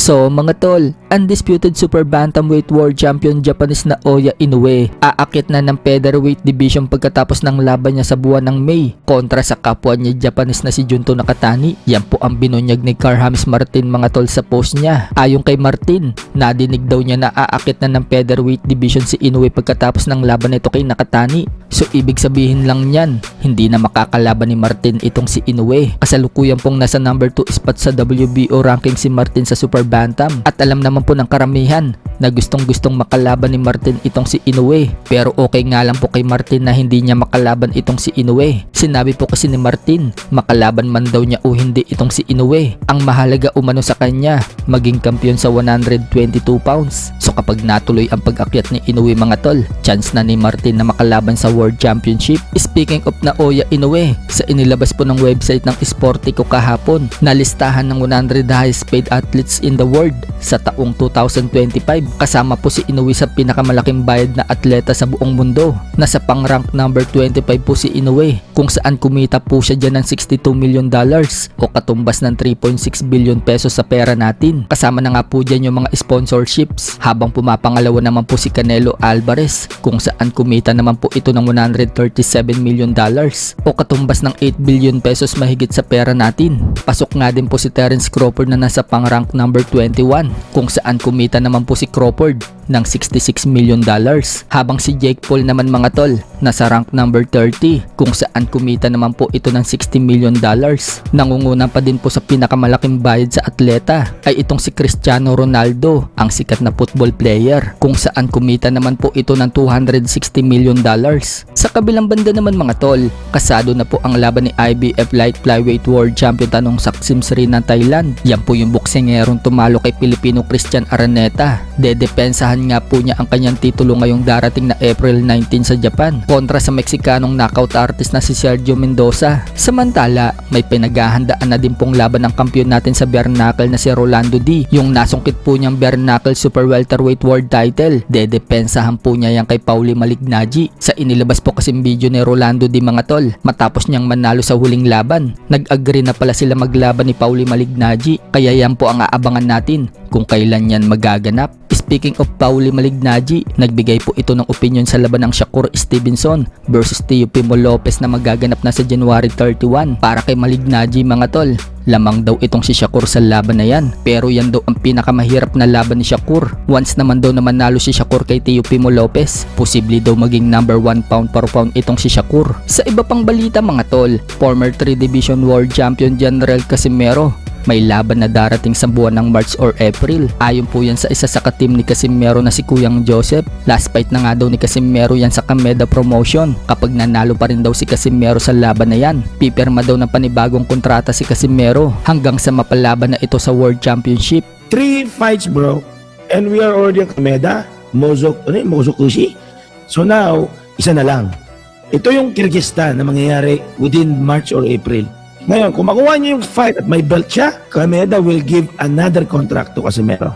So mga tol, undisputed super bantamweight world champion Japanese na Oya Inoue aakit na ng featherweight division pagkatapos ng laban niya sa buwan ng May kontra sa kapwa niya Japanese na si Junto Nakatani. Yan po ang binunyag ni Carl-Hams Martin mga tol sa post niya. Ayon kay Martin, nadinig daw niya na aakit na ng featherweight division si Inoue pagkatapos ng laban nito kay Nakatani. So ibig sabihin lang niyan, hindi na makakalaban ni Martin itong si Inoue. Kasalukuyan pong nasa number 2 spot sa WBO ranking si Martin sa super bantam at alam naman po ng karamihan na gustong makalaban ni Martin itong si Inoue. Pero okay nga lang po kay Martin na hindi niya makalaban itong si Inoue. Sinabi po kasi ni Martin, makalaban man daw niya o hindi itong si Inoue. Ang mahalaga umano sa kanya, maging kampiyon sa 122 pounds. So kapag natuloy ang pag-akyat ni Inoue mga tol, chance na ni Martin na makalaban sa World Championship. Speaking of na Oya Inoue, sa inilabas po ng website ng Sportico kahapon, na listahan ng 100 highest paid athletes in the world sa taong 2025. Kasama po si Inoue sa pinakamalaking bayad na atleta sa buong mundo. Nasa pang-rank number 25 po si Inoue, kung saan kumita po siya dyan ng $62 million o katumbas ng 3.6 billion pesos sa pera natin. Kasama na nga po dyan yung mga sponsorships, habang pumapangalawa naman po si Canelo Alvarez, kung saan kumita naman po ito ng $137 million o katumbas ng 8 billion pesos mahigit sa pera natin. Pasok nga din po si Terence Crawford na nasa pang-rank number 21, kung saan kumita naman po si Crawford ng $66 million, habang si Jake Paul naman mga tol nasa rank number 30, kung saan kumita naman po ito ng $60 million. Nangunguna pa din po sa pinakamalaking bayad sa atleta ay itong si Cristiano Ronaldo, ang sikat na football player, kung saan kumita naman po ito ng $260 million. Sa kabilang banda naman mga tol, kasado na po ang laban ni IBF Light Flyweight World Champion Tanong Saksim Sri ng Thailand. Yan po yung boksingerong tumalo kay Pilipino Christian Araneta. Dedepensahan nga po niya ang kanyang titulo ngayong darating na April 19 sa Japan kontra sa Meksikanong knockout artist na si Sergio Mendoza. Samantala, may pinaghahandaan na din pong laban ng kampiyon natin sa bare knuckle na si Rolando D, yung nasungkit po niyang bare knuckle super welterweight world title. Dedepensahan po niya yan kay Paulie Malignaggi. Sa inilabas po kasing video ni Rolando D mga tol, matapos niyang manalo sa huling laban, nag-agree na pala sila maglaban ni Paulie Malignaggi, kaya yan po ang aabangan natin kung kailan yan magaganap. Speaking of Paulie Malignaggi, nagbigay po ito ng opinion sa laban ng Shakur Stevenson versus Teofimo Lopez na magaganap na sa January 31. Para kay Malignaggi mga tol, lamang daw itong si Shakur sa laban na yan, pero yan daw ang pinakamahirap na laban ni Shakur. Once naman daw na manalo si Shakur kay Teofimo Lopez, posible daw maging number 1 pound per pound itong si Shakur. Sa iba pang balita mga tol, former 3 Division World Champion General Casimero may laban na darating sa buwan ng March or April. Ayon po yan sa isa sa ka-team ni Casimero na si Kuyang Joseph. Last fight na nga daw ni Casimero yan sa Kameda Promotion. Kapag nanalo pa rin daw si Casimero sa laban na yan, pipirma daw ng panibagong kontrata si Casimero hanggang sa mapalaban na ito sa World Championship. 3 fights bro, and we are already in Kameda, Mozokushi. So now, isa na lang. Ito yung Kyrgyzstan na mangyayari within March or April. Ngayon, kung makuha niyo yung fight at may belt siya, Kameda will give another contract to Casimero.